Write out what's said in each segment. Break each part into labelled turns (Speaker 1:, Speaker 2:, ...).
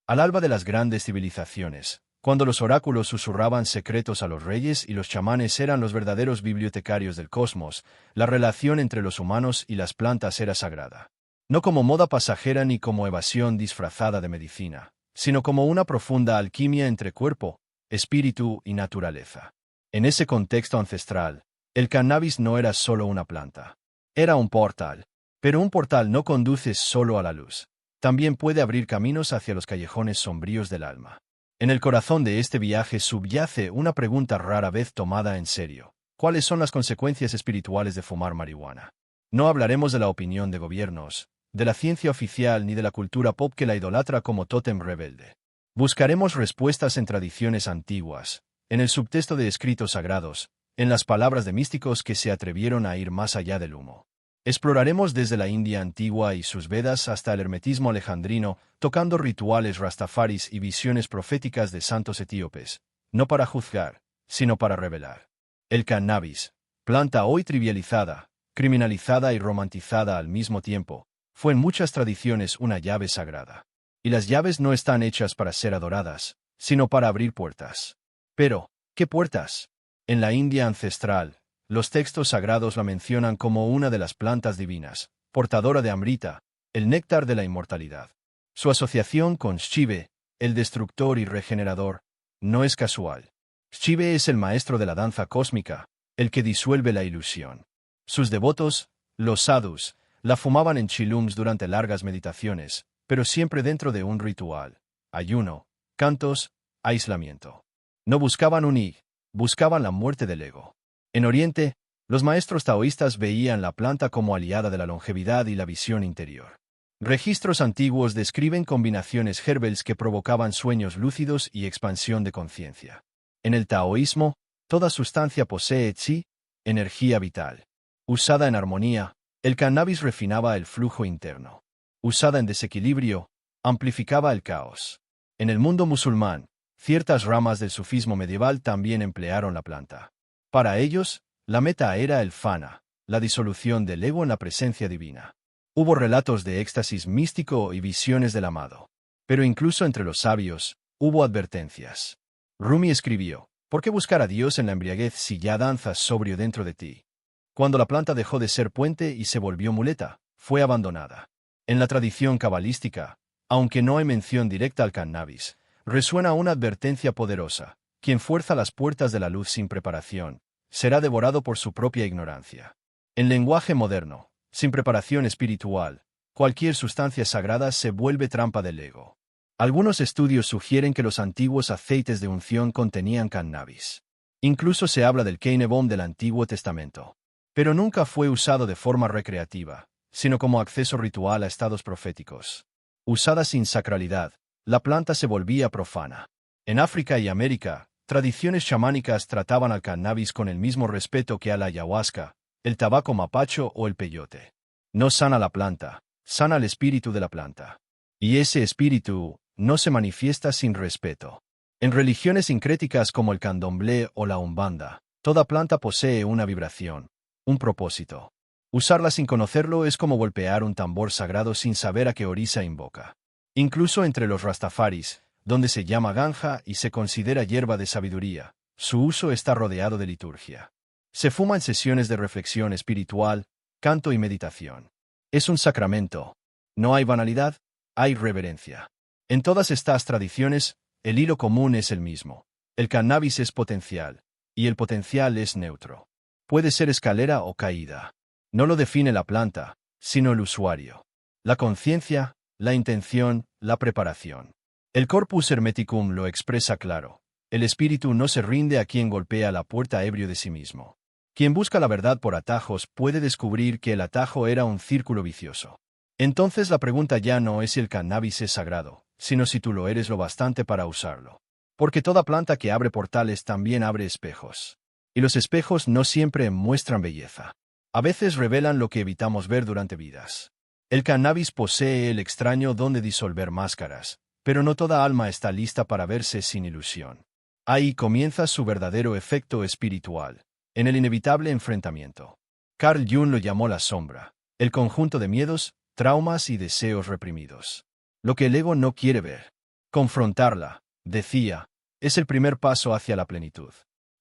Speaker 1: Al alba de las grandes civilizaciones, cuando los oráculos susurraban secretos a los reyes y los chamanes eran los verdaderos bibliotecarios del cosmos, la relación entre los humanos y las plantas era sagrada. No como moda pasajera ni como evasión disfrazada de medicina, sino como una profunda alquimia entre cuerpo, espíritu y naturaleza. En ese contexto ancestral, el cannabis no era solo una planta. Era un portal. Pero un portal no conduce solo a la luz. También puede abrir caminos hacia los callejones sombríos del alma. En el corazón de este viaje subyace una pregunta rara vez tomada en serio. ¿Cuáles son las consecuencias espirituales de fumar marihuana? No hablaremos de la opinión de gobiernos, de la ciencia oficial ni de la cultura pop que la idolatra como tótem rebelde. Buscaremos respuestas en tradiciones antiguas, en el subtexto de escritos sagrados, en las palabras de místicos que se atrevieron a ir más allá del humo. Exploraremos desde la India antigua y sus Vedas hasta el hermetismo alejandrino, tocando rituales rastafaris y visiones proféticas de santos etíopes, no para juzgar, sino para revelar. El cannabis, planta hoy trivializada, criminalizada y romantizada al mismo tiempo, fue en muchas tradiciones una llave sagrada. Y las llaves no están hechas para ser adoradas, sino para abrir puertas. Pero, ¿qué puertas? En la India ancestral, los textos sagrados la mencionan como una de las plantas divinas, portadora de Amrita, el néctar de la inmortalidad. Su asociación con Shiva, el destructor y regenerador, no es casual. Shiva es el maestro de la danza cósmica, el que disuelve la ilusión. Sus devotos, los sadhus, la fumaban en chilums durante largas meditaciones, pero siempre dentro de un ritual, ayuno, cantos, aislamiento. No buscaban unir, buscaban la muerte del ego. En Oriente, los maestros taoístas veían la planta como aliada de la longevidad y la visión interior. Registros antiguos describen combinaciones herbales que provocaban sueños lúcidos y expansión de conciencia. En el taoísmo, toda sustancia posee chi, energía vital. Usada en armonía, el cannabis refinaba el flujo interno. Usada en desequilibrio, amplificaba el caos. En el mundo musulmán, ciertas ramas del sufismo medieval también emplearon la planta. Para ellos, la meta era el fana, la disolución del ego en la presencia divina. Hubo relatos de éxtasis místico y visiones del amado. Pero incluso entre los sabios, hubo advertencias. Rumi escribió, ¿por qué buscar a Dios en la embriaguez si ya danzas sobrio dentro de ti? Cuando la planta dejó de ser puente y se volvió muleta, fue abandonada. En la tradición cabalística, aunque no hay mención directa al cannabis, resuena una advertencia poderosa. Quien fuerza las puertas de la luz sin preparación, será devorado por su propia ignorancia. En lenguaje moderno, sin preparación espiritual, cualquier sustancia sagrada se vuelve trampa del ego. Algunos estudios sugieren que los antiguos aceites de unción contenían cannabis. Incluso se habla del Keinebom del Antiguo Testamento. Pero nunca fue usado de forma recreativa, sino como acceso ritual a estados proféticos. Usada sin sacralidad, la planta se volvía profana. En África y América, tradiciones chamánicas trataban al cannabis con el mismo respeto que a la ayahuasca, el tabaco mapacho o el peyote. No sana la planta, sana el espíritu de la planta. Y ese espíritu no se manifiesta sin respeto. En religiones sincréticas como el candomblé o la umbanda, toda planta posee una vibración, un propósito. Usarla sin conocerlo es como golpear un tambor sagrado sin saber a qué orisa invoca. Incluso entre los rastafaris, donde se llama ganja y se considera hierba de sabiduría, su uso está rodeado de liturgia. Se fuma en sesiones de reflexión espiritual, canto y meditación. Es un sacramento. No hay banalidad, hay reverencia. En todas estas tradiciones, el hilo común es el mismo. El cannabis es potencial, y el potencial es neutro. Puede ser escalera o caída. No lo define la planta, sino el usuario. La conciencia, la intención, la preparación. El Corpus Hermeticum lo expresa claro. El espíritu no se rinde a quien golpea la puerta ebrio de sí mismo. Quien busca la verdad por atajos puede descubrir que el atajo era un círculo vicioso. Entonces la pregunta ya no es si el cannabis es sagrado, sino si tú lo eres lo bastante para usarlo. Porque toda planta que abre portales también abre espejos. Y los espejos no siempre muestran belleza. A veces revelan lo que evitamos ver durante vidas. El cannabis posee el extraño don de disolver máscaras, pero no toda alma está lista para verse sin ilusión. Ahí comienza su verdadero efecto espiritual, en el inevitable enfrentamiento. Carl Jung lo llamó la sombra, el conjunto de miedos, traumas y deseos reprimidos. Lo que el ego no quiere ver. Confrontarla, decía, es el primer paso hacia la plenitud.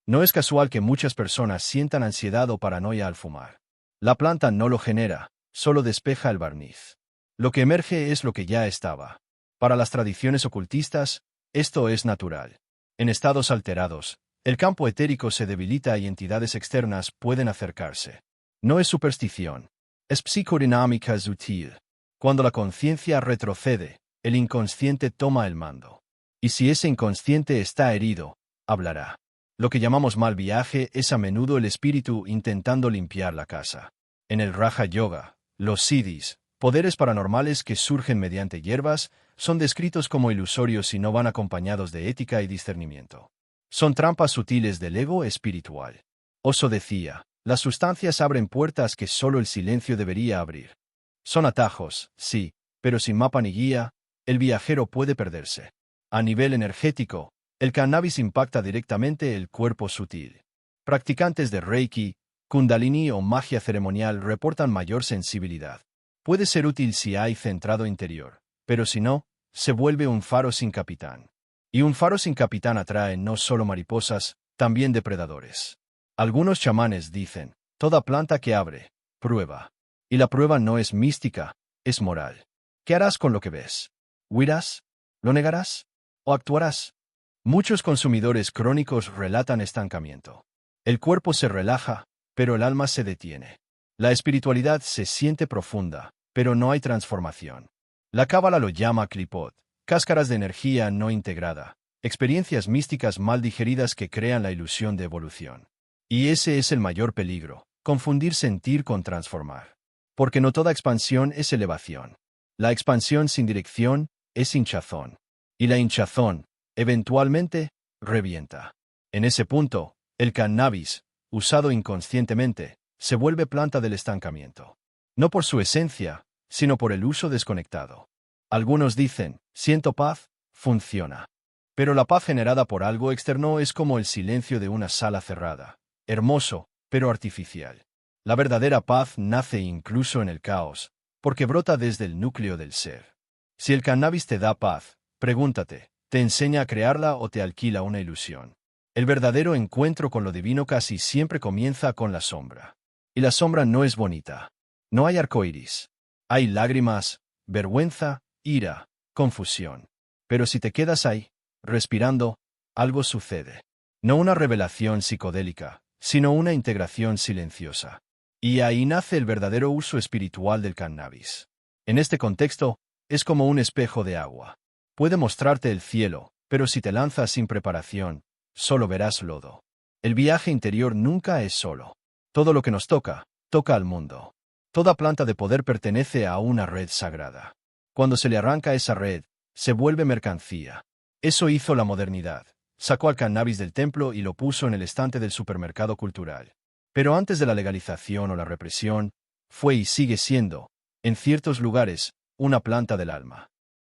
Speaker 1: No es casual que muchas personas sientan ansiedad o paranoia al fumar. La planta no lo genera, solo despeja el barniz. Lo que emerge es lo que ya estaba. Para las tradiciones ocultistas, esto es natural. En estados alterados, el campo etérico se debilita y entidades externas pueden acercarse. No es superstición. Es psicodinámica sutil. Cuando la conciencia retrocede, el inconsciente toma el mando. Y si ese inconsciente está herido, hablará. Lo que llamamos mal viaje es a menudo el espíritu intentando limpiar la casa. En el Raja Yoga, los siddhis, poderes paranormales que surgen mediante hierbas, son descritos como ilusorios y no van acompañados de ética y discernimiento. Son trampas sutiles del ego espiritual. Oso decía, las sustancias abren puertas que solo el silencio debería abrir. Son atajos, sí, pero sin mapa ni guía, el viajero puede perderse. A nivel energético, el cannabis impacta directamente el cuerpo sutil. Practicantes de Reiki, Kundalini o magia ceremonial reportan mayor sensibilidad. Puede ser útil si hay centrado interior, pero si no, se vuelve un faro sin capitán. Y un faro sin capitán atrae no solo mariposas, también depredadores. Algunos chamanes dicen, toda planta que abre, prueba. Y la prueba no es mística, es moral. ¿Qué harás con lo que ves? ¿Huirás? ¿Lo negarás? ¿O actuarás? Muchos consumidores crónicos relatan estancamiento. El cuerpo se relaja, pero el alma se detiene. La espiritualidad se siente profunda, pero no hay transformación. La cábala lo llama klipot, cáscaras de energía no integrada, experiencias místicas mal digeridas que crean la ilusión de evolución. Y ese es el mayor peligro, confundir sentir con transformar. Porque no toda expansión es elevación. La expansión sin dirección es hinchazón. Y la hinchazón, eventualmente, revienta. En ese punto, el cannabis, usado inconscientemente, se vuelve planta del estancamiento. No por su esencia, sino por el uso desconectado. Algunos dicen, siento paz, funciona. Pero la paz generada por algo externo es como el silencio de una sala cerrada. Hermoso, pero artificial. La verdadera paz nace incluso en el caos, porque brota desde el núcleo del ser. Si el cannabis te da paz, pregúntate, ¿te enseña a crearla o te alquila una ilusión? El verdadero encuentro con lo divino casi siempre comienza con la sombra. Y la sombra no es bonita. No hay arcoíris. Hay lágrimas, vergüenza, ira, confusión. Pero si te quedas ahí, respirando, algo sucede. No una revelación psicodélica, sino una integración silenciosa. Y ahí nace el verdadero uso espiritual del cannabis. En este contexto, es como un espejo de agua. Puede mostrarte el cielo, pero si te lanzas sin preparación, solo verás lodo. El viaje interior nunca es solo. Todo lo que nos toca, toca al mundo. Toda planta de poder pertenece a una red sagrada. Cuando se le arranca esa red, se vuelve mercancía. Eso hizo la modernidad. Sacó al cannabis del templo y lo puso en el estante del supermercado cultural. Pero antes de la legalización o la represión, fue y sigue siendo, en ciertos lugares, una planta del alma.